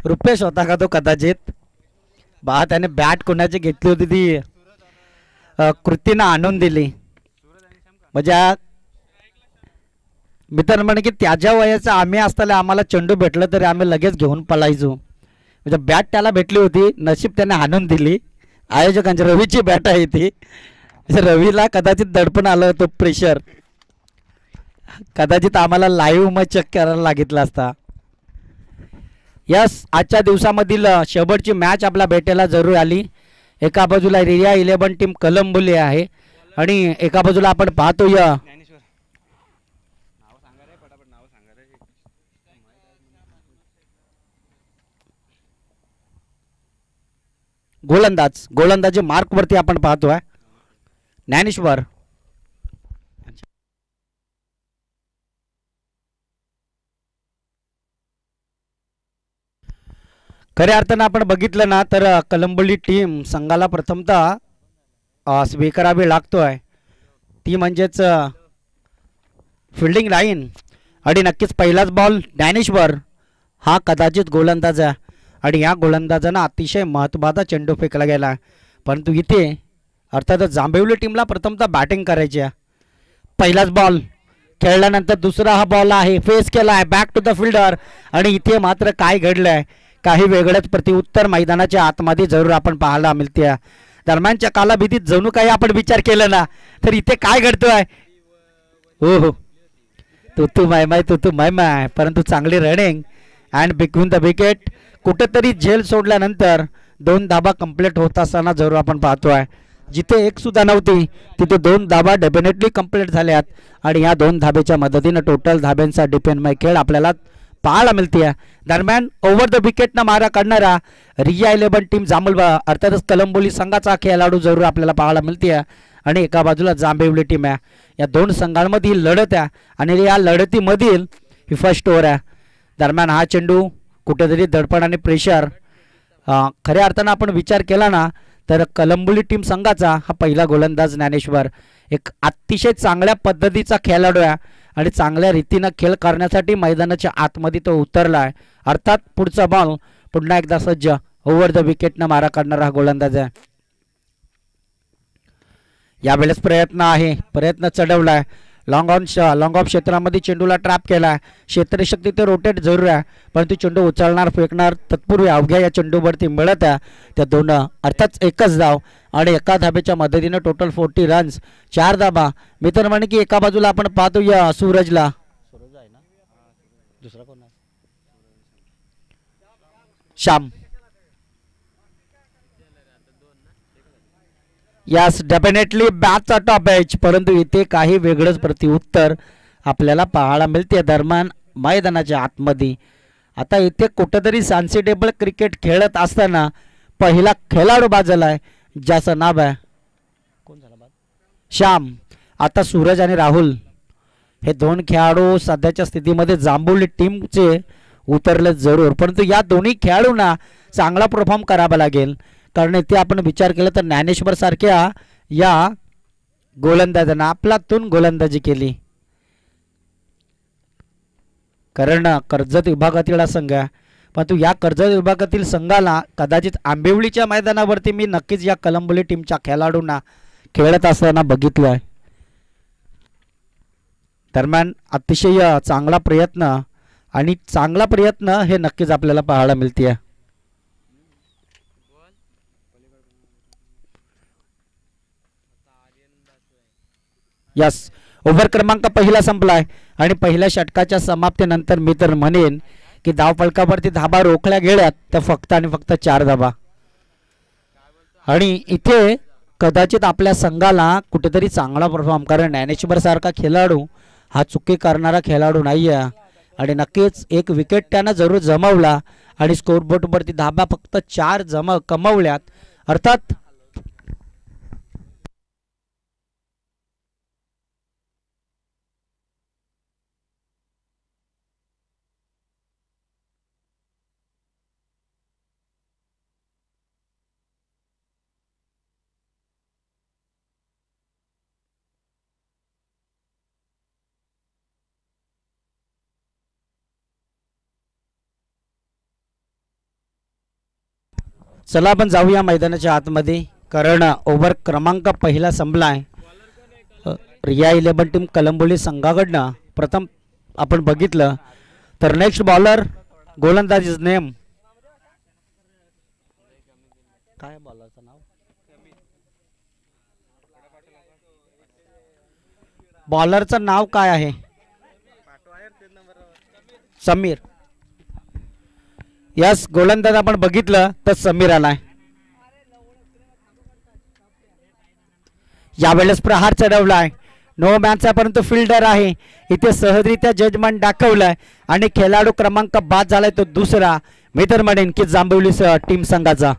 रुपेश होता का तो कदाचित. त्याने बॅट कोणाची घेतली होती ती कृतीनं आणून दिली. म्हणजे मित्र म्हणे की त्याच्या वयाचं आम्ही असताना आम्हाला चेंडू भेटलं तरी आम्ही लगेच घेऊन पळायचो. म्हणजे बॅट त्याला भेटली होती, नशीब त्याने आणून दिली. आयोजकांची रवीची बॅट आहे ती. रवीला कदाचित दडपण आलं तो प्रेशर, कदाचित आम्हाला लाईव्ह मग चेक करायला लागितला असता. यस, आजच्या दिवसामधील शेवटची मॅच आपल्या भेटायला जरूर आली. एका बाजूला रिया 11 टीम कलंबोली आहे आणि एका बाजूला आपण पाहतो या गोलंदाजी मार्क वरती आपण पाहतोय ज्ञानेश्वर. खऱ्या अर्थानं आपण बघितलं ना तर कलंबोली टीम संघाला प्रथमतः स्वीकारावी लागतोय ती म्हणजेच फिल्डिंग लाईन. आणि नक्कीच पहिलाच बॉल ज्ञानेश्वर हा कदाचित गोलंदाज आहे आणि या गोलंदाजानं अतिशय महत्त्वाचा चेंडू फेकला गेला. परंतु इथे अर्थातच जांभेवली टीमला प्रथमतः बॅटिंग करायची आहे. पहिलाच बॉल खेळल्यानंतर दुसरा हा बॉल आहे, फेस केला आहे बॅक टू द फिल्डर. आणि इथे मात्र काय घडलंय, काही वेगळंच प्रत्युत्तर मैदानाच्या आतमध्ये जरूर आपण पाहायला मिळते. दरम्यानच्या कालावधीत जणू काही आपण विचार केला ना तर इथे काय घडतोय. हो हो, तू माय माय, परंतु चांगली running and between the wicket. कुठेतरी झेल सोडल्यानंतर 2 धाबा कंप्लीट होत असताना जरूर आपण पाहतोय. जिथे एक सुद्धा नव्हती तिथे 2 धाबा डेफिनेटली कंप्लीट झाल्यात आणि या 2 धाब्याच्या मदतीनं टोटल धाब्यांचा डिपेंडमय खेळ आपल्याला पाहायला मिळते. दरम्यान ओव्हर द विकेटनं मारा काढणारा रिया 11 टीम जांभूलबा अर्थातच कलंबोली संघाचा खेळाडू जरूर आपल्याला पाहायला मिळते आणि एका बाजूला जांभेवली टीम आहे. या 2 संघांमधील लढत आहे आणि या लढतीमधील ही फर्स्ट ओव्हर आहे. दरम्यान हा चेंडू कुठेतरी दडपण आणि प्रेशर, खऱ्या अर्थानं आपण विचार केला ना तर कलंबोली टीम संघाचा हा पहिला गोलंदाज ज्ञानेश्वर एक अतिशय चांगल्या पद्धतीचा खेळाडू आहे आणि चांगल्या रीतीनं खेळ करण्यासाठी मैदानाच्या आतमध्ये तो उतरला आहे. अर्थात पुढचा बॉल पुन्हा एकदा सज्ज ओव्हर द विकेटनं मारा काढणारा हा गोलंदाज आहे. यावेळेस प्रयत्न चढवलाय. लॉंग ऑफ क्षेत्रामध्ये चेंडूला ट्रॅप केला. क्षेत्रशक्ती ते रोटेट जरूर आहे परंतु चेंडू उचलणार फेकणार तत्पूर्वी अवघ्या या चेंडूवरती मिळत आहे त्या 2 अर्थात एकच धाव आणि एका धाब्याच्या मदतीनं टोटल 40 रन्स 4 धाबा. मित्र म्हणे की एका बाजूला आपण पाहतो या सूरजला, दुसरा कोण श्याम. यास डेफिनेटली बॅटचा टॉप एज, परंतु इथे काही वेगळंच प्रत्युत्तर आपल्याला पाहायला मिळते. दरम्यान मैदानाच्या आतमध्ये आता इथे कुठेतरी सेन्सिटेबल क्रिकेट खेळत असताना पहिला खेळाडू बाजूला आहे ज्याचं नाव आहे कोण झाला श्याम. आता सूरज आणि राहुल हे 2 खेळाडू सध्याच्या स्थितीमध्ये जांभुली टीमचे उतरले जरूर, परंतु या दोन्ही खेळाडूंना चांगला परफॉर्म करावा लागेल. कारण इथे आपण विचार केला तर ज्ञानेश्वर सारख्या या गोलंदाजांना आपल्यातून गोलंदाजी केली. कारण कर्जत विभागातील हा संघ आहे परंतु या कर्जत विभागातील संघाला कदाचित आंबिवलीच्या मैदानावरती मी नक्कीच या कलंबोली टीमच्या खेळाडूंना खेळत असताना बघितलं आहे. दरम्यान अतिशय चांगला प्रयत्न हे नक्कीच आपल्याला पाहायला मिळते. यस, ओव्हर क्रमांक पहिला संपलाय आणि पहिल्या षटकाच्या समाप्तीनंतर मी तर म्हणेन की धावफलकावरती धाबा रोखल्या गेल्यात तर फक्त आणि फक्त 4 धाबा. आणि इथे कदाचित आपल्या संघाला कुठेतरी चांगला परफॉर्म, कारण ज्ञानेश्वर सारखा खेळाडू हा चुकी करणारा खेळाडू नाही आहे आणि नक्कीच एक विकेट त्यानं जरूर जमवला आणि स्कोरबोर्डवरती धाबा फक्त 4 कमवल्यात. अर्थात चला आपण जाऊया मैदानाच्या आतमध्ये, कारण ओव्हर क्रमांक पहिला संपलाय. रिया 11 टीम कलंबोली संघाकडनं प्रथम आपण बघितलं तर नेक्स्ट बॉलर गोलंदाज इज नेम काय बॉलरचं नाव, बॉलरचं नाव काय आहे, समीर. यस, गोलंदाज आपण बघितलं तर समीर आलाय. यावेळेस प्रहार चढवलाय, नो मॅनचा परंतु फिल्डर आहे. इथे सहजरित्या जजमेंट दाखवलाय आणि खेळाडू क्रमांक बाद झालाय तो दुसरा. मी तर म्हणेन की जांभवली टीम संघाचा.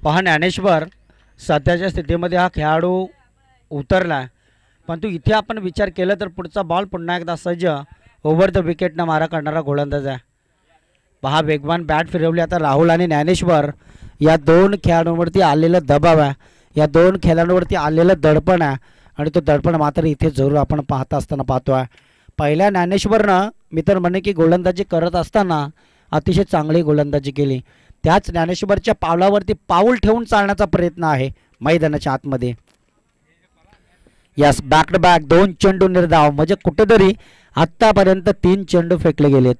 पहा ज्ञानेश्वर, सध्याच्या स्थितीमध्ये हा खेळाडू उतरला, परंतु इथे आपण विचार केला तर पुढचा बॉल पुन्हा एकदा सज्ज ओव्हर द विकेटनं मारा करणारा गोलंदाज आहे. पहा वेगवान बॅट फिरवली आता राहुल आणि ज्ञानेश्वर. या दोन खेळाडूंवरती आलेलं दबाव आहे, या दोन खेळाडूंवरती आलेलं दडपण आहे आणि तो दडपण मात्र इथे जरूर आपण पाहत असताना पाहतो आहे. पहिल्या ज्ञानेश्वरनं मी तर म्हणे की गोलंदाजी करत असताना अतिशय चांगली गोलंदाजी केली. त्याच ज्ञानेश्वरच्या पावलावरती पाऊल ठेवून चालण्याचा प्रयत्न आहे मैदानाच्या आतमध्ये. यस, बॅक टू बॅक 2 चेंडू निर्धाव, म्हणजे कुठेतरी आत्तापर्यंत 3 चेंडू फेकले गेलेत.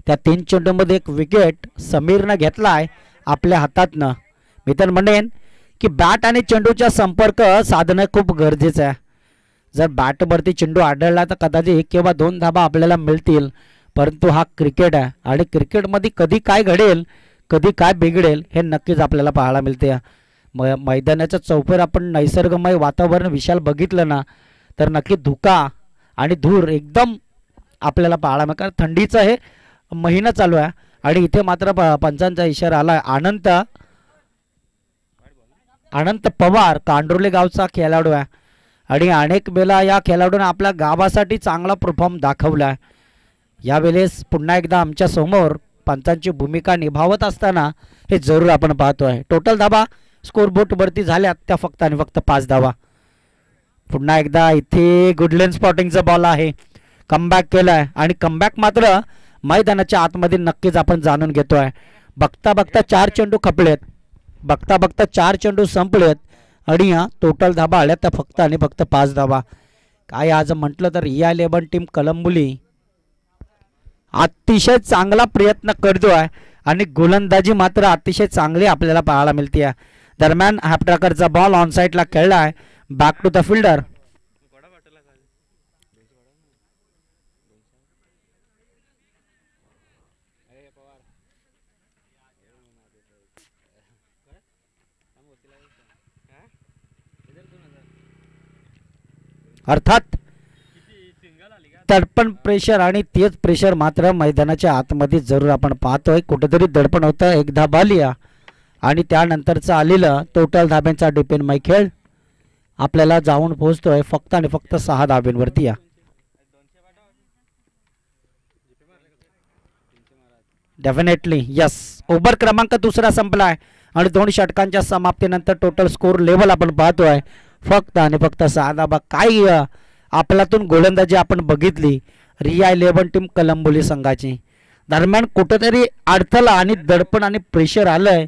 त्या 3 चेंडूमध्ये एक विकेट समीरनं घेतला आहे आपल्या हातातनं. मी तर म्हणेन की बॅट आणि चेंडूचा संपर्क साधणं खूप गरजेचं आहे. जर बॅटवरती चेंडू आढळला तर कदाचित 1 किंवा 2 धाबा आपल्याला मिळतील, परंतु हा क्रिकेट आहे आणि क्रिकेटमध्ये कधी काय घडेल, कधी काय बिघडेल हे नक्कीच आपल्याला पाहायला मिळते. मैदानाच्या चौफेर आपण नैसर्गमय वातावरण विशाल बघितलं ना तर नक्की धुका आणि धूर एकदम आपल्याला पाहायला मिळेल, कारण थंडीचा हे महिना चालू आहे आणि इथे मात्र पंचांचा इशारा आला आहे. अनंत पवार कांडोर्ले गावचा खेळाडू आहे आणि अनेक वेळा या खेळाडूने आपल्या गावासाठी चांगला परफॉर्म दाखवला आहे. यावेळेस पुन्हा एकदा आमच्या समोर पंचांची भूमिका निभावत असताना हे जरूर आपण पाहतो आहे. टोटल धाबा स्कोरबोर्डवरती झाल्यात त्या फक्त आणि फक्त 5 धाबा. पुन्हा एकदा इथे गुडलेन स्पॉटिंगचा बॉल आहे, कमबॅक केलाय आणि कमबॅक मात्र मैदानाच्या आतमध्ये नक्कीच आपण जाणून घेतोय. बघता बघता 4 चेंडू खपलेत, बघता बघता 4 चेंडू संपलेत आणि टोटल धाबा आल्या त्या फक्त आणि फक्त 5 धाबा. काय आज म्हटलं तर रिया 11 टीम कलंबोली अतिशय चांगला प्रयत्न करतो आहे आणि गोलंदाजी मात्र अतिशय चांगली आपल्याला पाहायला मिळते. दरम्यान हॅपट्रॅकरचा बॉल ऑन साईडला खेळला आहे, बॅक टू द फिल्डर. अर्थात दडपण प्रेशर आणि तेच प्रेशर मात्र मैदानाच्या आतमध्ये जरूर आपण पाहतोय. कुठेतरी दडपण होतं, 1 धाबा आली आणि त्यानंतरचं आलेलं टोटल धाब्यांचा डिपेंडमय खेळ आपल्याला जाऊन पोहोचतोय फक्त आणि फक्त 6 धाब्यांवरती. या डेफिनेटली यस, ओव्हर क्रमांक दुसरा संपलाय आणि 2 षटकांच्या समाप्तीनंतर टोटल स्कोर लेवल आपण पाहतोय फक्त आणि फक्त 6 धाबा. काय आपल्यातून गोलंदाजी आपण बघितली रिया 11 टीम कलंबोली संघाची. दरम्यान कुठेतरी अडथळा आणि दडपण आणि प्रेशर आलंय,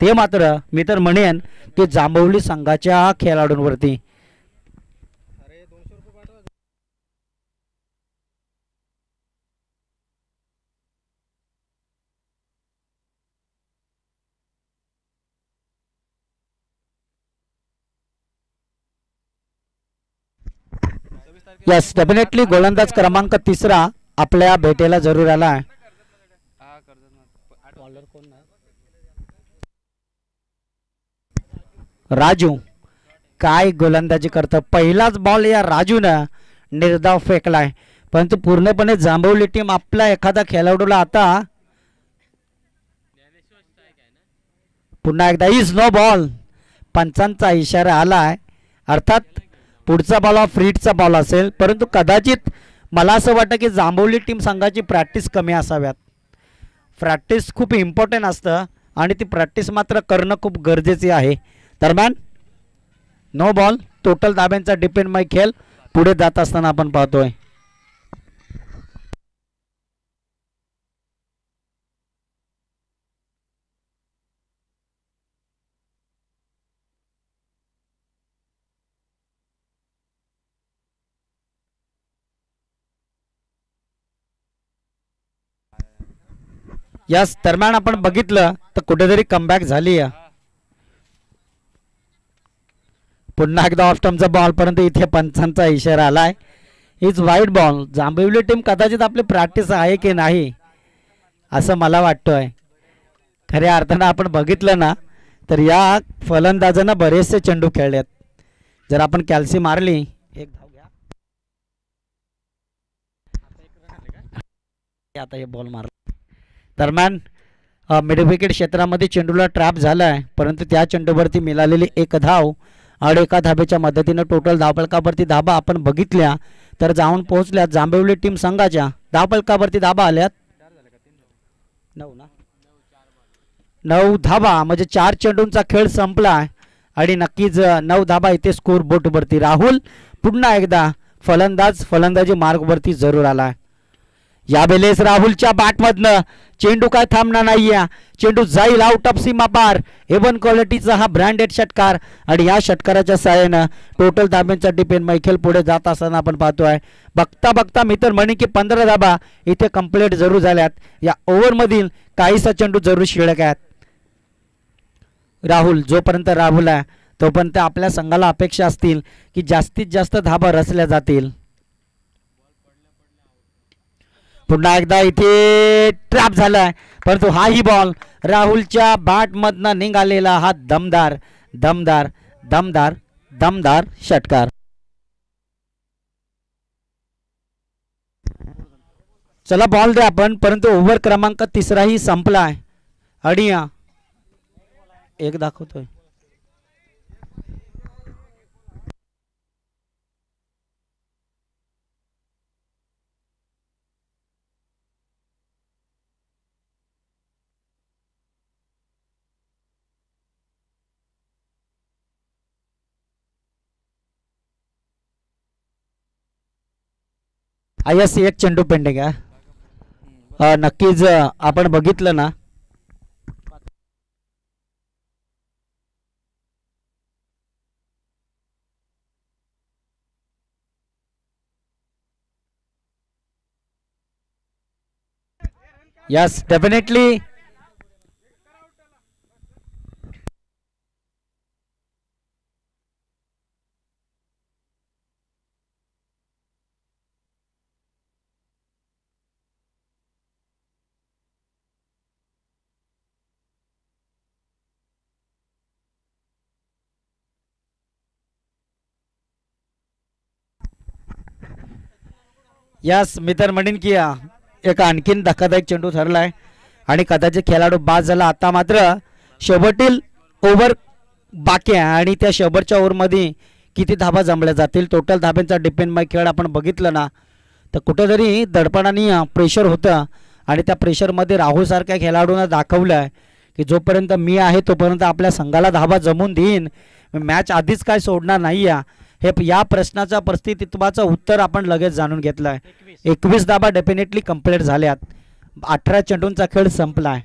ते मात्र मी तर म्हणेन की जांभवली संघाच्या खेळाडूंवरती. यस, डेफिनेटली गोलंदाज क्रमांक 3 आपल्या भेटेला जरूर आला आहे. राजू काय गोलंदाजी करतं, पहिलाच बॉल या राजूनं निर्धाव फेकलाय, परंतु पूर्णपणे जांभवली टीम आपला एखादा खेळाडूला आता पुन्हा एकदा इज नो बॉल, पंचांचा इशारा आलाय. अर्थात पुढचा बॉल हा फ्रीटचा बॉल असेल, परंतु कदाचित मला असं वाटतं की जांभवली टीम संघाची प्रॅक्टिस कमी असाव्यात. प्रॅक्टिस खूप इम्पॉर्टंट असतं आणि ती प्रॅक्टिस मात्र करणं खूप गरजेचे आहे. दरम्यान नो बॉल, टोटल धाब्यांचा डिपेंडमय खेळ पुढे जात असताना आपण पाहतोय. याच दरम्यान आपण बघितलं तर कुठेतरी कमबॅक झाली आहे. पुन्हा एकदा ऑफ स्टंपचा बॉल, परंतु इथे पंचांचा इशारा आलाय. Is wide ball. Jambhavali team कदाचित आपली प्रॅक्टिस आहे की नाही असं मला वाटतंय. खऱ्या अर्थानं आपण बघितलं ना तर या फलंदाजांना बरेचसे चेंडू खेळलेत. जर आपण कॅल्सी मारली, एक धाव घ्या, आता हे बॉल मारला. दरम्यान मिड विकेट क्षेत्रामध्ये चेंडूला ट्रॅप झालाय, परंतु त्या चेंडूवरती मिळालेली एक धाव आणि एका धाब्याच्या मदतीनं टोटल धावफलकावरती धाबा आपण बघितल्या तर जाऊन पोहोचल्यात जांभवली टीम संघाच्या. धावफलकावरती धाबा आल्यात 9 धाबा, म्हणजे 4 चेंडूंचा खेळ संपला आणि नक्कीच 9 धाबा इथे स्कोर बोर्डवरती. राहुल पुन्हा एकदा फलंदाजी मार्गवरती जरूर आला. यावेळेस राहुलच्या बॅटमधनं चेंडू काय थांबणार नाहीये, चेंडू जाईल आउट ऑफ सीमा पार. एवन क्वालिटीचा हा ब्रँडेड षटकार आणि या षटकाराच्या साहाय्यानं टोटल धाब्यांचा डिपेंड मैखेल पुढे जात असताना आपण पाहतोय. बघता बघता मी तर म्हणे की 15 धाबा इथे कंप्लीट जरूर झाल्यात. या ओव्हरमधील काहीसा चेंडू जरूर शिल्लक आहेत. राहुल जोपर्यंत राहुल आहे तोपर्यंत आपल्या संघाला अपेक्षा असतील की जास्तीत जास्त धाबा रचल्या जातील. पुन्हा एकदा इथे ट्रॅप झालाय, परंतु हाही बॉल राहुलच्या बॅटमधनं निघालेला हा दमदार दमदार दमदार दमदार षटकार. चला बॉल द्या आपण, परंतु ओव्हर क्रमांक 3 संपलाय आणि एक दाखवतोय. आयस एक चेंडू पेंडिंग आहे. नक्कीच आपण बघितलं ना यस डेफिनेटली यस मी तर म्हणेन की एक आणखीन धक्कादायक चेंडू ठरलाय आणि कदाचित खेळाडू बाद झाला. आता मात्र शेवटील ओव्हर बाकी आहे आणि त्या शेवटच्या ओव्हरमध्ये किती धाबा जमल्या जातील. टोटल धाब्यांचा डिपेंड खेळ आपण बघितलं ना तर कुठेतरी दडपणाने प्रेशर होतं आणि त्या प्रेशरमध्ये राहुलसारख्या खेळाडूंना दाखवलं आहे की जोपर्यंत मी आहे तोपर्यंत आपल्या संघाला धाबा जमून देईन, मॅच आधीच काय सोडणार नाही आहे. हे या प्रश्नाचा परिस्थितीत्वाचं उत्तर आपण लगेच जाणून घेतलं आहे. 21 धाबा डेफिनेटली कंप्लीट झाल्यात. 18 चेंडूंचा खेळ संपलाय.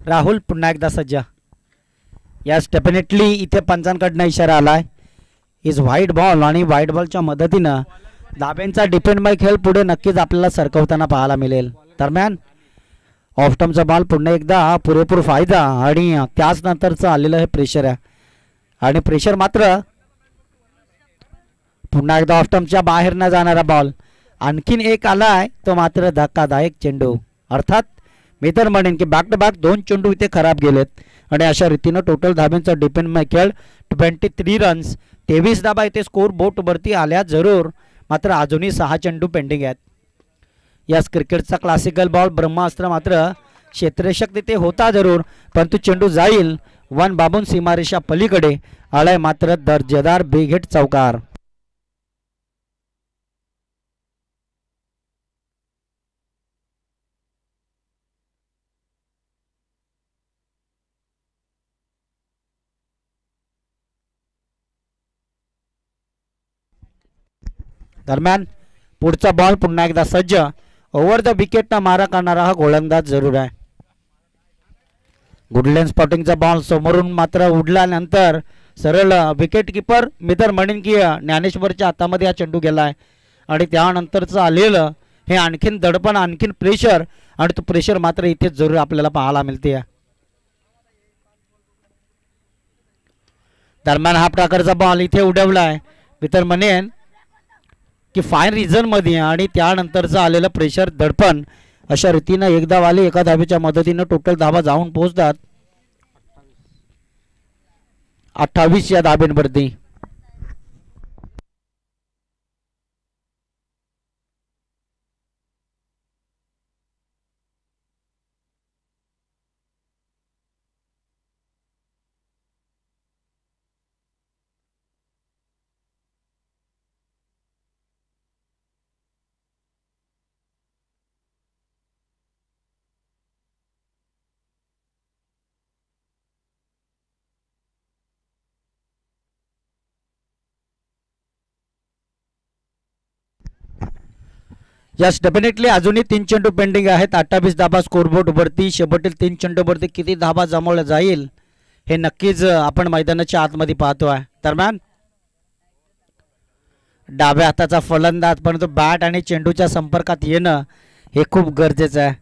राहुल पुन्हा एकदा सज्ज. यास डेफिनेटली इथे पंचांकडनं इशारा आलाय. इज व्हाईट बॉल आणि व्हाईट बॉलच्या मदतीनं धाब्यांचा डिपेंडमय खेळ पुढे नक्कीच आपल्याला सरकवताना पाहायला मिळेल. दरम्यान ऑफ स्टंपचा बॉल पुन्हा एकदा पुरेपूर फायदा आणि त्याच नंतरचं आलेलं हे प्रेशर आहे आणि प्रेशर मात्र पुन्हा एकदा ऑफ स्टंपच्या बाहेर न जाणारा बॉल. आणखीन एक आलाय तो मात्र धक्कादायक चेंडू. अर्थात मी तर म्हणेन की बॅक टू बॅक 2 चेंडू इथे खराब गेलेत आणि अशा रीतीनं टोटल धाब्यांचा डिपेंड खेळ 23 रन्स 23 धाबा इथे स्कोर बोटवरती आल्या जरूर. मात्र अजूनही 6 चेंडू पेंडिंग आहेत. यास क्रिकेटचा क्लासिकल बॉल ब्रह्मास्त्र मात्र क्षेत्ररक्षक तिथे होता जरूर, परंतु चेंडू जाईल वन बाबून सीमारेषा पलीकडे. आलाय मात्र दर्जेदार बिग चौकार. दरम्यान पुढचा बॉल पुन्हा एकदा सज्ज. ओव्हर द विकेटना मारा करणारा हा गोलंदाज जरूर आहे. गुडलेन स्पॉटिंगचा बॉल समोरून मात्र उडल्यानंतर सरळ विकेट किपर मी तर म्हणेन की ज्ञानेश्वरच्या हातामध्ये हा चेंडू गेलाय आणि त्यानंतरचं आलेलं हे आणखीन दडपण आणखीन प्रेशर आणि तो प्रेशर मात्र इथे जरूर आपल्याला पाहायला मिळते. दरम्यान हा प्रकारचा बॉल इथे उडवलाय मी तर म्हणेन की फाईन रिझन मध्ये आणि त्यानंतरचं आलेलं प्रेशर दडपण अशा रीतीनं एकदा वाले एका धाबेच्या मदतीनं टोटल धाबा जाऊन पोहोचतात 28 या धाब्यांवरती. यस डेफिनेटली अजूनही 3 चेंडू पेंडिंग आहेत. 28 धाबा स्कोरबोर्ड वरती. शेवटील 3 चेंडूवरती किती धाबा जमवला जाईल हे नक्कीच आपण मैदानाच्या आतमध्ये पाहतो आहे. दरम्यान डाव्या हाताचा फलंदाज परंतु बॅट आणि चेंडूच्या संपर्कात येणं हे खूप गरजेचं आहे.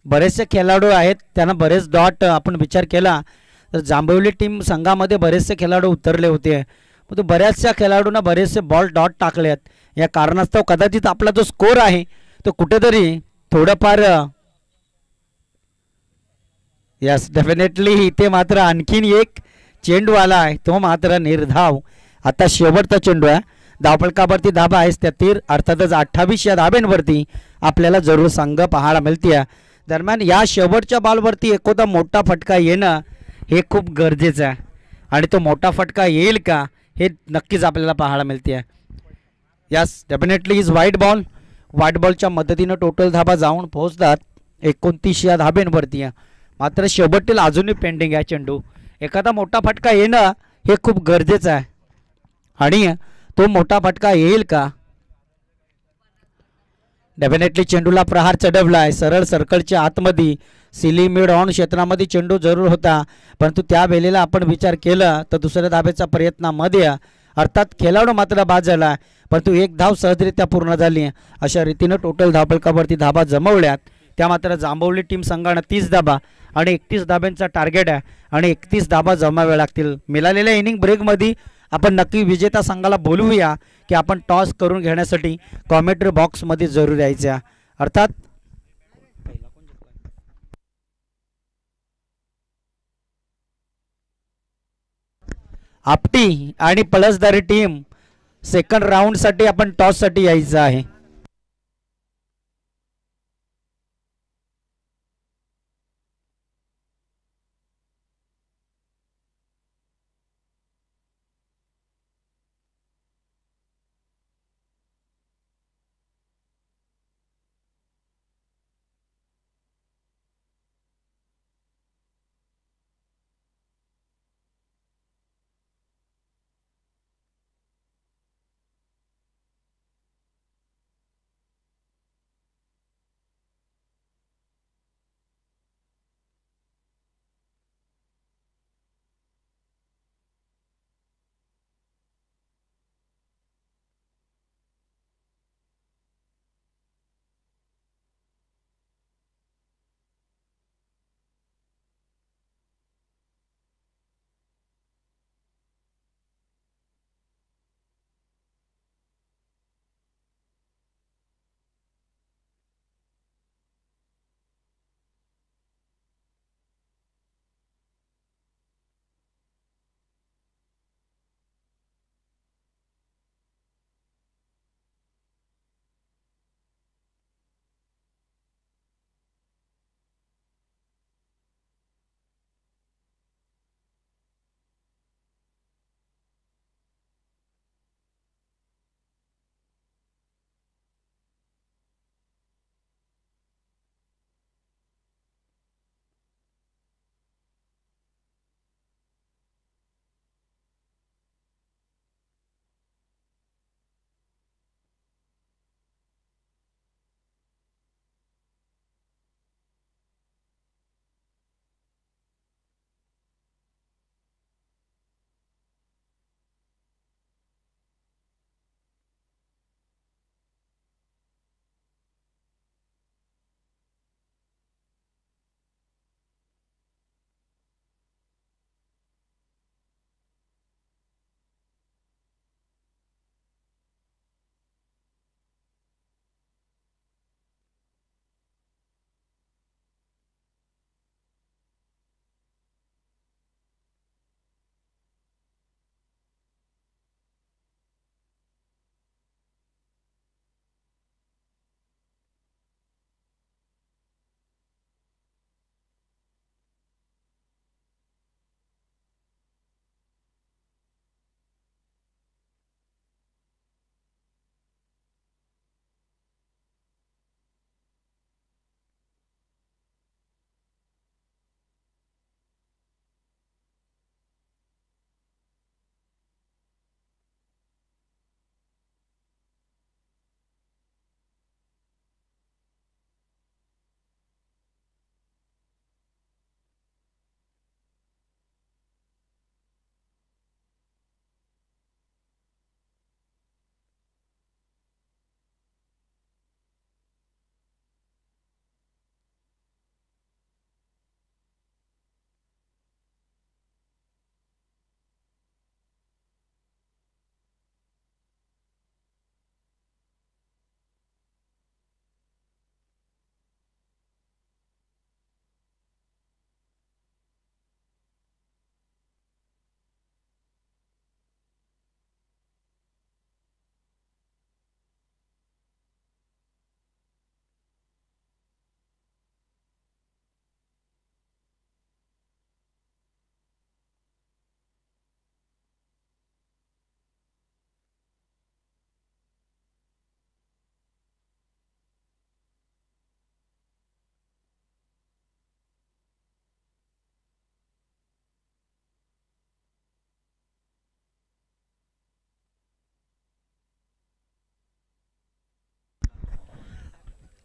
बरेचसे खेळाडू आहेत त्यांना बरेच डॉट आपण विचार केला तर जांभवली टीम संघामध्ये बरेचसे खेळाडू उतरले होते, परंतु बऱ्याचशा खेळाडूंना बरेचसे बॉल डॉट टाकले आहेत. या कारणास्तव कदाचित आपला जो स्कोर आहे तो कुठेतरी थोडंफार यस डेफिनेटली इथे मात्र आणखीन एक चेंडू आला आहे तो मात्र निर्धाव. आता शेवटचा चेंडू आहे. धावफलकावरती धाबा आहेच त्या तीर अर्थातच 28 या धाब्यांवरती आपल्याला जरूर संघ पाहायला मिळते. दरम्यान या शेवटच्या बॉलवरती एखादा मोठा फटका येणं हे खूप गरजेचं आहे आणि तो मोठा फटका येईल का हे नक्कीच आपल्याला पाहायला मिळते. Yes definitely is white ball. White बॉलच्या मदतीनं टोटल धाबा जाऊन पोहोचतात 29 या धाब्यांवरती. मात्र शेवटील अजूनही पेंडिंग आहे चेंडू. एखादा मोठा फटका येणं हे खूप गरजेचं आहे आणि तो मोठा फटका येईल का. डेफिनेटली चेंडूला प्रहार चढवला आहे सरळ सर्कलच्या आतमध्ये सिली मिड ऑन क्षेत्रामध्ये चेंडू जरूर होता, परंतु त्या वेळेला आपण विचार केला तर दुसऱ्या धाब्याच्या प्रयत्नामध्ये अर्थात खेळाडू मात्र बाद झाला, परंतु एक धाव सहजरित्या पूर्ण झाली. अशा रीतीनं टोटल धावफलकावरती धाबा जमवल्यात. त्या मात्र जांभवली टीम संघानं 30 धाबा आणि 31 धाब्यांचा टार्गेट आहे आणि 31 धाबा जमावे लागतील. मिळालेल्या इनिंग ब्रेकमध्ये आपण नक्की विजेता संघाला बोलवूया की आपण टॉस करून घेण्यासाठी कॉमेंट्री बॉक्समध्ये जरूर यायचं. अर्थात आपटी आणि पळसदारी टीम सेकंड राऊंडसाठी आपण टॉससाठी यायचं आहे.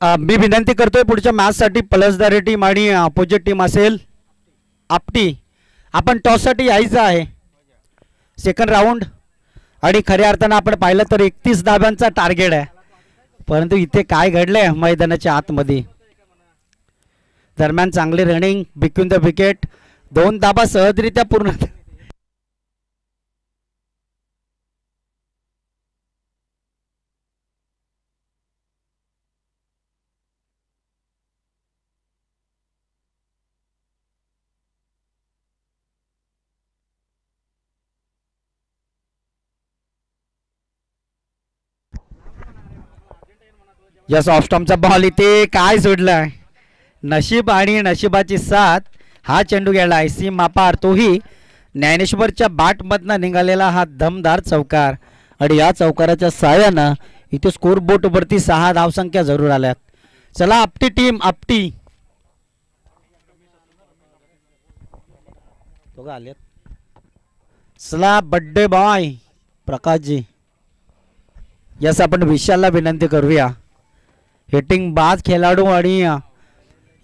मी विनंती करतोय पुढच्या मॅचसाठी पलसदारी टीम आणि अपोजिट टीम असेल आपटी, आपण टॉससाठी यायचं आहे सेकंड राऊंड. आणि खऱ्या अर्थानं आपण पाहिलं तर 31 धाब्यांचा टार्गेट आहे, परंतु इथे काय घडलंय मैदानाच्या आतमध्ये. दरम्यान चांगली रनिंग बिक्विन द विकेट, 2 धाबा सहजरित्या पूर्ण. यस, ऑफ स्टॉमचा बॉल इथे काय सोडलाय. नशीब आणि नशिबाची साथ, हा चेंडू गेला सीमा पार, तोही ज्ञानेश्वरच्या बॅटमधनं निघालेला हा दमदार चौकार. आणि या चौकाराच्या साहाय्यानं इथे स्कोर बोर्डवरती 6 धावसंख्या जरूर आल्यात. चला आपटी टीम आपटी आल्यात. चला बड्डे बॉय प्रकाशजी. यस, आपण विशालला विनंती करूया. हिटिंग बाज खेळाडू आणि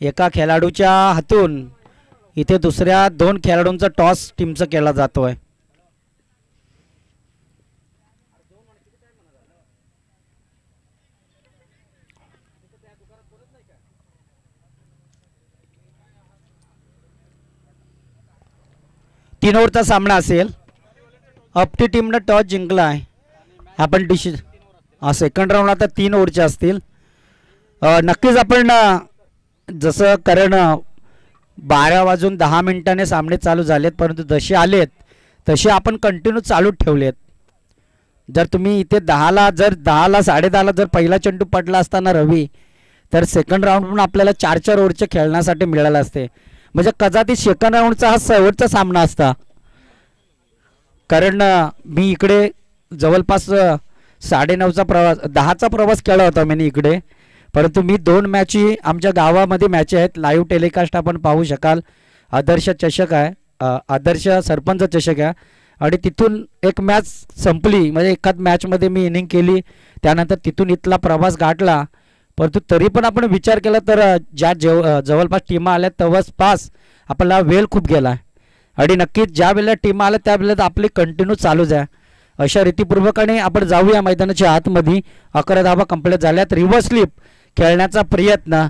एका खेळाडूच्या हातून इथे दुसऱ्या 2 खेळाडूंचा टॉस टीमचा केला जातोय. तीन ओव्हरचा सामना असेल. अपटी टीमनं टॉस जिंकला आहे. आपण सेकंड राऊंड आता 3 ओव्हरचे असतील. नक्कीच आपण जसं कारण 12:10 सामने चालू झालेत, परंतु जसे आलेत तसे आपण कंटिन्यू चालू ठेवलेत. जर तुम्ही इथे 10ला 10:30 जर पहिला चेंडू पडला असताना रवी, तर सेकंड राऊंड पण आपल्याला 4 ओव्हरचे खेळण्यासाठी मिळाले असते. म्हणजे कदाचित सेकंड राऊंडचा हा शेवटचा सामना असता. कारण मी इकडे जवळपास 9:30चा प्रवास 10चा प्रवास केला होता मी इकडे, परंतु मी 2 मॅची आमच्या गावामध्ये मॅच आहेत, लाईव्ह टेलिकास्ट आपण पाहू शकाल. आदर्श चषक आहे, आदर्श सरपंच चषक आहे. आणि तिथून एक मॅच संपली, म्हणजे एखाद मॅचमध्ये मी इनिंग केली, त्यानंतर तिथून इथला प्रवास गाठला. परंतु तरी पण आपण विचार केला तर ज्या जवळपास टीमा आल्या तेव्हाच आपला वेळ खूप गेला. आणि नक्कीच ज्या वेळेला टीमा आल्या त्या वेळेला आपली कंटिन्यू चालूच आहे. अशा रीतीपूर्वकाने आपण जाऊया मैदानाच्या आतमध्ये. 11 धावा कंप्लीट झाल्यात. रिव्हर्स स्लिप खेळण्याचा प्रयत्न,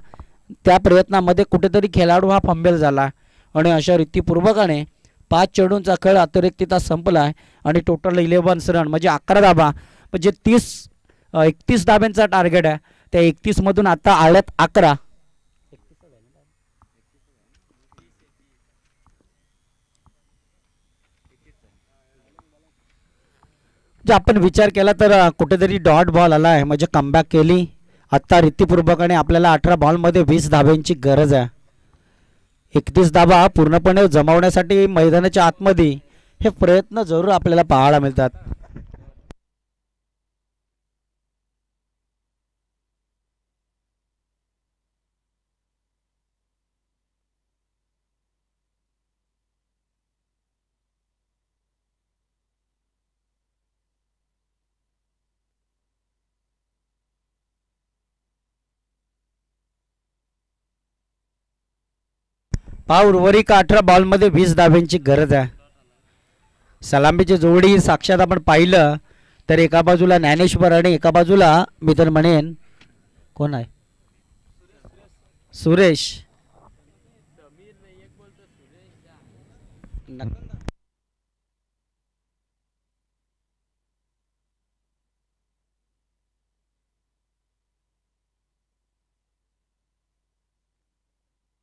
त्या प्रयत्नामध्ये कुठेतरी खेळाडू हा फंबेल झाला. आणि अशा रीतीपूर्वकाने 5 चेंडूंचा खेळ अतिरिक्तता संपला आहे. आणि टोटल 11 रन म्हणजे 11 धाबा, म्हणजे 31 धाब्यांचा टार्गेट आहे. त्या 31मधून आता आल्यात 11. जे आपण विचार केला तर कुठेतरी डॉट बॉल आला आहे, म्हणजे कमबॅक केली. आत्ता रीतीपूर्वकाने आपल्याला 18 बॉलमध्ये 20 धाब्यांची गरज आहे. 31 धाबा पूर्णपणे जमावण्यासाठी मैदानाच्या आतमध्ये हे प्रयत्न जरूर आपल्याला पाहायला मिळतात. उर्वरित 18 बॉलमध्ये 20 धाब्यांची गरज आहे. सलामीची जोडी साक्षात आपण पाहिलं तर एका बाजूला ज्ञानेश्वर आणि एका बाजूला मी तर म्हणेन कोण आहे, सुरेश.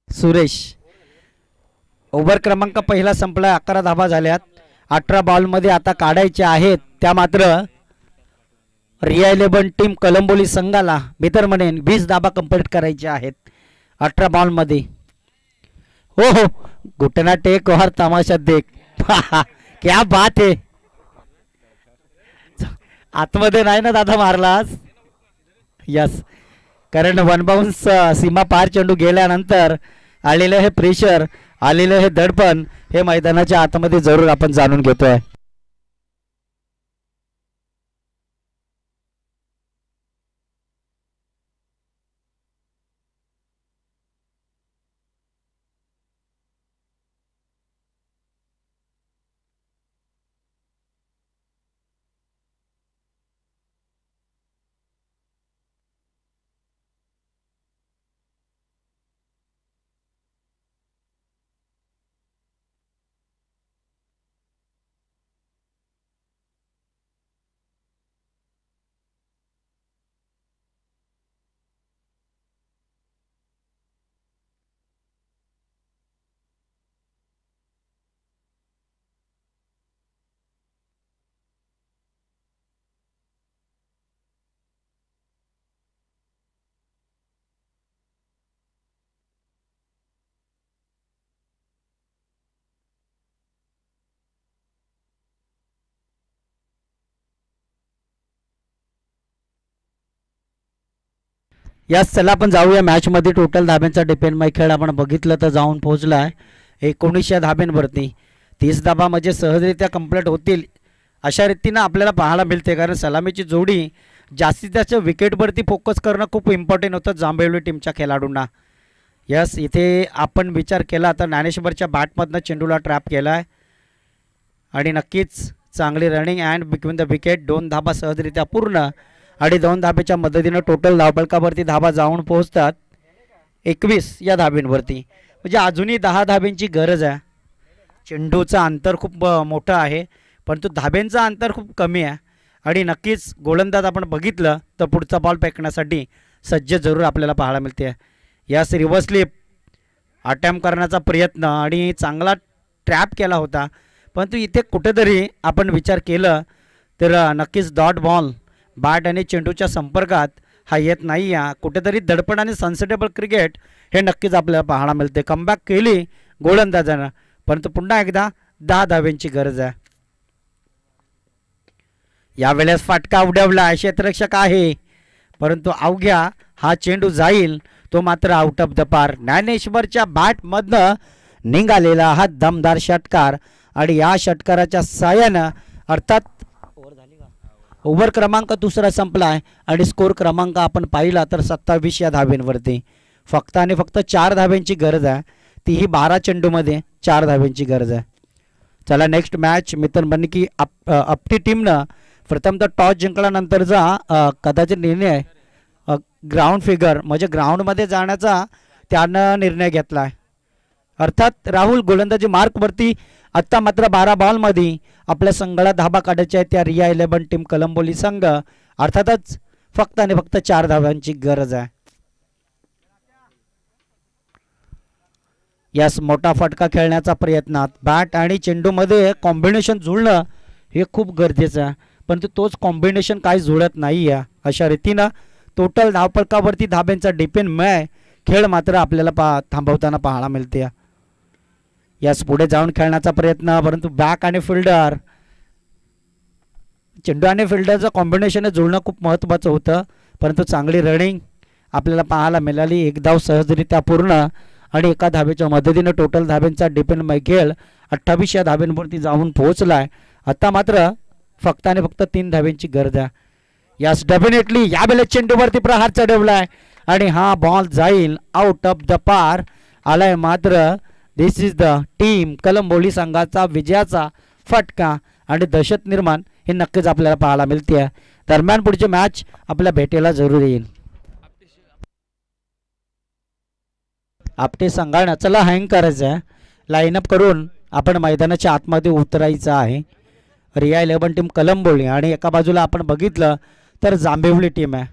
सुरेश. ओव्हर क्रमांक पहिला संपला. 11 धाबा झाल्यात. 18 बॉलमध्ये आता काढायचे आहेत. त्या मात्र रिया 11 टीम कलंबोली संघाला मी तर म्हणेन 20 धाबा कंप्लीट करायचे आहेत 18 बॉलमध्ये. हो हो, घुटना टेक और तमाशा देख. क्या बात आहे. आतमध्ये नाही ना दादा मारलास. यस, कारण 1 बाउन्स सीमा पार चेंडू गेल्यानंतर आलेलं हे प्रेशर, आलेलं हे दडपण हे मैदानाच्या आतमध्ये जरूर आपण जाणून घेतोय. याच चला आपण जाऊया मॅचमध्ये. टोटल धाब्यांचा डिपेंड खेळ आपण बघितलं तर जाऊन पोहोचला आहे 19 या धाब्यांवरती. 30 धाबा म्हणजे सहजरित्या कंप्लीट होतील अशा रीतीनं आपल्याला पाहायला मिळते, कारण सलामीची जोडी जास्तीत जास्त विकेटवरती फोकस करणं खूप इम्पॉर्टंट होतं जांभेवली टीमच्या खेळाडूंना. यस, इथे आपण विचार केला तर ज्ञानेश्वरच्या बॅटमधनं चेंडूला ट्रॅप केला आहे आणि नक्कीच चांगली running and between the wicket. 2 धाबा सहजरित्या पूर्ण आणि 2 धाब्याच्या मदतीनं टोटल धावफलकावरती धाबा जाऊन पोहोचतात 21 या धाब्यांवरती. म्हणजे अजूनही 10 धाब्यांची गरज आहे. चेंडूचं अंतर खूप मोठं आहे परंतु धाब्यांचं अंतर खूप कमी आहे आणि नक्कीच गोलंदाज आपण बघितलं तर पुढचा बॉल फेकण्यासाठी सज्ज जरूर आपल्याला पाहायला मिळते. यास रिव्हर्स स्लिप अटेम्प्ट करण्याचा प्रयत्न आणि चांगला ट्रॅप केला होता परंतु इथे कुठेतरी आपण विचार केलं तर नक्कीच डॉट बॉल बॅट आणि चेंडूच्या संपर्कात हा येत नाही आहे. कुठेतरी दडपण आणि सेन्सिटेबल क्रिकेट हे नक्कीच आपल्याला पाहायला मिळते. कमबॅक केली गोलंदाजानं परंतु पुन्हा एकदा 10 धाब्यांची गरज आहे. यावेळेस फटका उडवला क्षेत्ररक्षक आहे परंतु अवघ्या हा चेंडू जाईल तो मात्र आउट ऑफ द पार. ज्ञानेश्वरच्या बॅटमधनं निघालेला हा दमदार षटकार आणि या षटकाराच्या साहाय्यानं अर्थात ओव्हर क्रमांक दुसरा संपला आहे आणि स्कोर क्रमांक आपण पाहिला तर 27 या धाब्यांवरती. फक्त आणि फक्त 4 धाब्यांची गरज आहे, तीही 12 चेंडूमध्ये 4 धाब्यांची गरज आहे. चला नेक्स्ट मॅच मित्र बन की आपटी टीमनं प्रथमतः टॉस जिंकल्यानंतरचा कदाचित निर्णय ग्राउंड फिगर म्हणजे ग्राउंडमध्ये जाण्याचा त्यानं निर्णय घेतला आहे. अर्थात राहुल गोलंदाजी मार्कवरती आत्ता मात्र 12 बॉलमध्ये आपल्या संघाला धाबा काढायच्या आहेत त्या रिया 11 टीम कलंबोली संघ. अर्थातच फक्त आणि फक्त 4 धाब्यांची गरज आहे. यास मोठा फटका खेळण्याचा प्रयत्नात बॅट आणि चेंडूमध्ये कॉम्बिनेशन जुळणं हे खूप गरजेचं आहे परंतु तोच कॉम्बिनेशन काही जुळत नाही आहे. अशा रीतीनं टोटल धावफलकावरती धाब्यांचा डिपेंड खेळ मात्र आपल्याला थांबवताना पाहायला मिळते. यास पुढे जाऊन खेळण्याचा प्रयत्न परंतु बॅक आणि फिल्डर चेंडू आणि फिल्डरचं कॉम्बिनेशन जुळणं खूप महत्त्वाचं होतं परंतु चांगली रनिंग आपल्याला पाहायला मिळाली. एक धाव सहजरित्या पूर्ण आणि एका धाब्याच्या मदतीनं टोटल धाब्यांचा डिपेंड खेळ 28 या धाब्यांवरती जाऊन पोहोचला आहे. आता मात्र फक्त आणि फक्त 3 धाब्यांची गरज आहे. यास डेफिनेटली यावेळेस चेंडूवरती प्रहार चढवलाय आणि हा बॉल जाईल आउट ऑफ द पार आलाय. मात्र दिस इज द टीम कलंबोली संघाचा विजयाचा फटका आणि दहशत निर्माण हे नक्कीच आपल्याला पाहायला मिळते. दरम्यान पुढची मॅच आपल्या भेटेला जरूर येईल. आपटे संघानं चला हँग करायचं आहे, लाईनअप करून आपण मैदानाच्या आतमध्ये उतरायचं आहे. रिया 11 टीम कलंबोली आणि एका बाजूला आपण बघितलं तर जांभेवली टीम आहे.